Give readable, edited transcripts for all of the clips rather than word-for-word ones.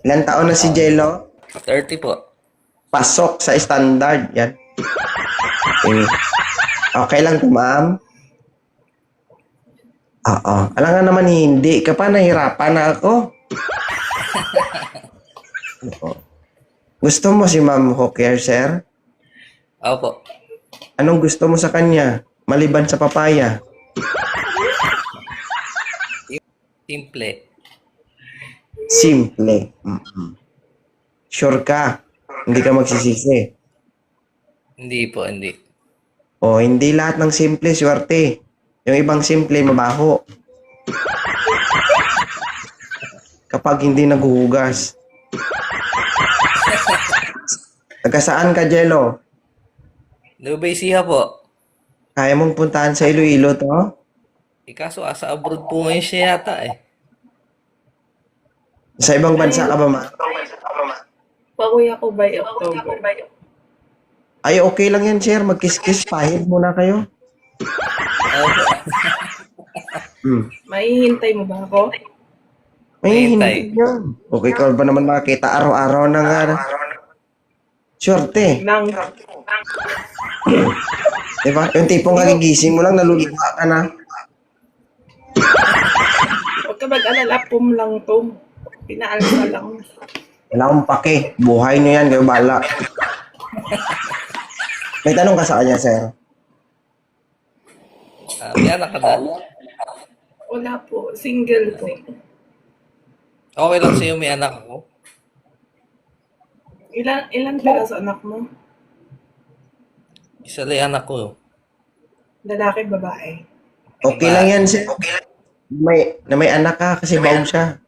Ilan taon na si Jello? 30 po. Pasok sa standard. Yan. Okay. Okay lang to, ma'am? Oo. Alam nga naman, hindi ka pa, nahirapan na ako. Oo. Gusto mo si Ma'am Hooker, sir? Opo. Anong gusto mo sa kanya? Maliban sa papaya. Simple. Simple. Sure ka? Hindi ka magsisisi. Hindi po, hindi. O, hindi lahat ng simple, swerte. Yung ibang simple, mabaho. Kapag hindi naghuhugas. Taga saan ka, Jello? Lubay siya po. Kaya mong puntahan sa Iloilo to? Kaso asa abroad po ngayon siya yata eh. Sa ibang bansa ka ba, ma? Pauwi ako by October. Ay, okay lang yan, sir. Magkiss-kiss. Pahid muna kayo. Opo. Maihintay mo ba ako? Ay, Hintay. hindi yan. Okay ka ba naman makita araw-araw na nga? Swerte. Lang. Diba? Yung tipong kagigising mo lang, naluluha ka na. Huwag ka mag-alala, pum lang to. Pinaalsa lang. Wala akong pake. Buhay nyo yan, kayo bala. May tanong ka sa kanya, sir. May anak ka na. Wala po. Single po. Okay lang sa'yo may anak ako. Ilan piraso anak mo? Isa lang anak ko. Lalaki, babae. Okay lang yan, sir. May anak ka kasi baog siya.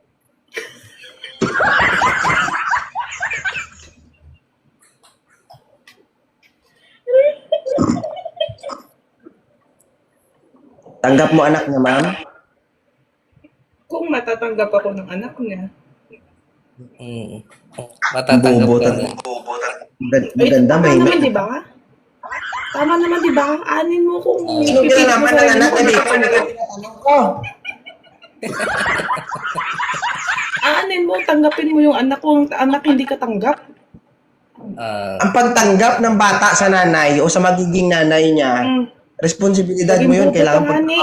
Tanggap mo anak niya, ma'am? Kung matatanggap ako ng anak niya. Mm. Matatanggap Bobo ka talaga. na. Maganda, Tama may naman, di ba? Tama naman, di ba? Anin mo kung Sino kinalaman ng anak na dito? Aanin mo, tanggapin mo yung anak kung anak hindi ka tanggap. Ang pagtanggap ng bata sa nanay o sa magiging nanay niya, Mm. responsibilidad mo yun. Kailangan pa pag... ni.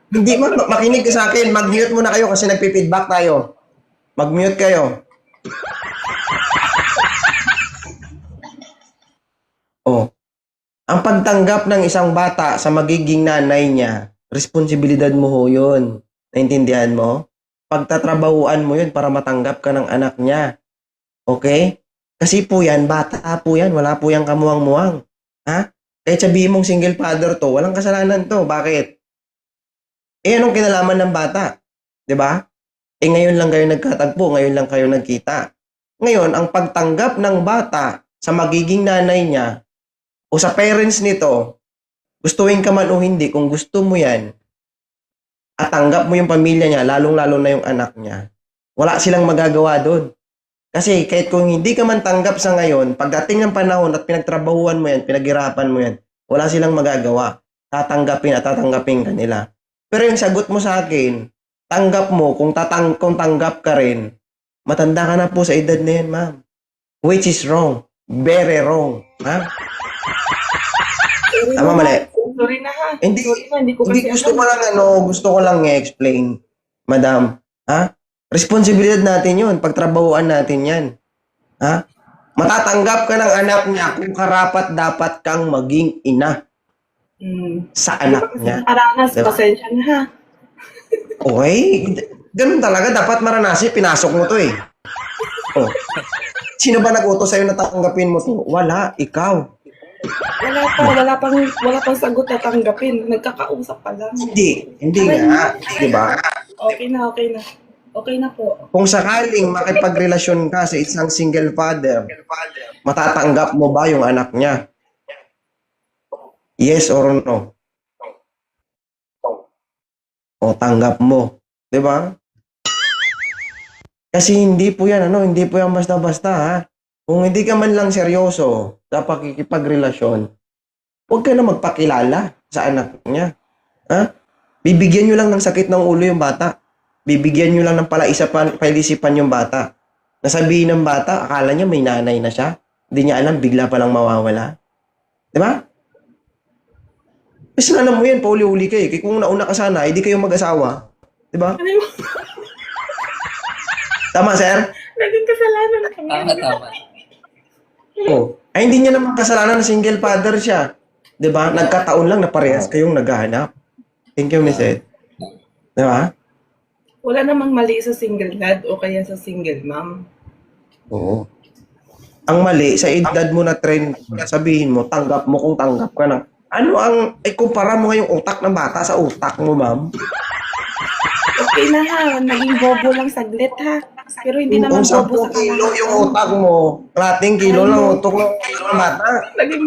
Hindi, makinig ka sa akin. Mag-mute muna kayo kasi nagpi-feedback tayo. Mag-mute kayo. Oh. Ang pagtanggap ng isang bata sa magiging nanay niya, responsibilidad mo ho yun. Naintindihan mo? Pagtatrabahuan mo yun para matanggap ka ng anak niya. Okay? Kasi po yan, bata po yan. Wala po yung kamuwang-muwang. Ha? Kahit sabihin mong single father to, walang kasalanan to. Bakit? Anong kinalaman ng bata? 'Di ba? Ngayon lang kayo nagkatagpo, ngayon lang kayo nagkita. Ngayon, ang pagtanggap ng bata sa magiging nanay niya o sa parents nito, gustuhin ka man o hindi, kung gusto mo yan, at tanggap mo yung pamilya niya, lalong-lalo na yung anak niya, wala silang magagawa doon. Kasi kahit kung hindi ka man tanggap sa ngayon, pagdating ng panahon at pinagtrabahuan mo yan, pinaghirapan mo yan, wala silang magagawa. Tatanggapin at tatanggapin ka nila. Pero yung sagot mo sa akin, tanggap mo, kung tanggap ka rin, matanda ka na po sa edad na yan, ma'am. Which is wrong. Very wrong. Ha? Tama, mali. Sorry na ha. Hindi, Sorry na, hindi ko hindi kasi gusto ko lang gusto ko lang i-explain, madam. Ha? Responsibilidad natin yun. Pagtrabahuan natin yan. Ha? Matatanggap ka ng anak niya kung karapat dapat kang maging ina sa anak niya. Paranas, Diba? pasensya na ha. Okay? Ganun talaga. Dapat maranasin. Pinasok mo to eh. Oh. Sino ba nag-utos sa'yo na tanggapin mo to? Wala. Ikaw. Wala pang sagot na tanggapin. Nagkakausap pa lang. Hindi. Hindi nga. Di ba? Okay na. Okay na po. Kung sakaling makipagrelasyon ka sa isang single father, matatanggap mo ba yung anak niya? Yes or no? O tanggap mo. 'Di ba? Kasi hindi po hindi po yan basta-basta ha. Kung hindi ka man lang seryoso sa pakikipagrelasyon, huwag ka na magpakilala sa anak niya. Ha? Bibigyan nyo lang ng sakit ng ulo yung bata. Bibigyan nyo lang ng palisipan yung bata. Nasabihin ng bata, akala niya may nanay na siya. Hindi niya alam, bigla palang mawawala. Di ba? Kasalanan mo yan, pauli-uli kayo. Kaya kung nauna ka sana, hindi kayo mag-asawa. Di ba? Ano yung Tama, sir? naging kasalanan kami? Tama. Oo. Ay, hindi niya naman kasalanan na single father siya. Di ba? Nagkataon lang na parehas kayong naghahanap. Thank you, Miss Ed. Di ba? Wala namang mali sa single dad o kaya sa single mom. Oo. Ang mali, sa edad mo na trend, sabihin mo, tanggap mo kung tanggap ka na. Ano ang, kumpara mo nga yung utak ng bata sa utak mo, ma'am. Okay na ha, naging bobo lang saglit ha. Pero hindi naman Kung bobo 10 sa kilo kalahatan. yung utak mo, klating kilo lang utok ng kilo ng bata. Naging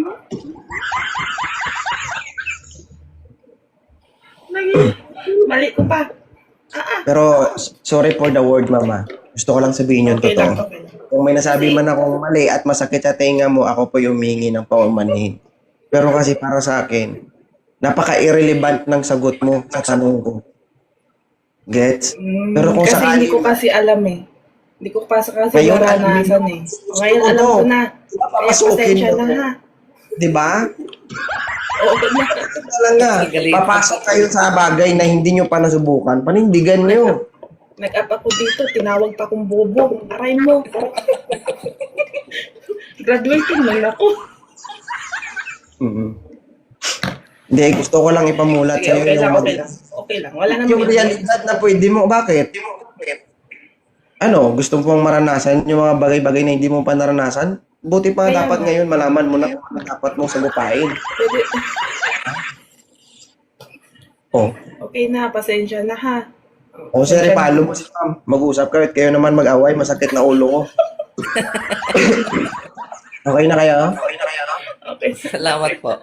mali ko pa. Pero, sorry for the word, mama. Gusto ko lang sabihin yung Okay lang, totoo. okay lang. Kung may nasabi man akong mali at masakit sa tenga mo, ako po yung humingi ng paumanhin. Pero kasi para sa akin, napaka-irrelevant ng sagot mo sa tanong ko. Gets? Pero kung Kasi sakali, hindi ko kasi alam eh. Hindi ko pa kasi Ngayon, naranasan eh. Ngayon alam ko na. Kaya papasukin pasensya mo. na ha. di ba? Oo na. Talaga, papasok kayo sa bagay na hindi nyo pa nasubukan. Panindigan nyo. Nag-up ako dito, tinawag pa akong bobo. Aray mo. Graduating lang ako. Mhm. Hindi, gusto ko lang ipamulat Sige, sa'yo okay lang, yung, okay lang. Okay lang, wala naman. yung realidad na pwede mo. Bakit? Ano, gusto mong maranasan yung mga bagay-bagay na hindi mo pa naranasan? Buti pa Kaya dapat nga. ngayon malaman mo na kung ano dapat mong sagupain. Pwede. Oh. Okay na, pasensya na ha. O sir, ipalo mo si Ma'am. Mag-usap kayo at kayo naman mag-away. Masakit na ulo ko. Okay na kayo? Okay. Salamat po.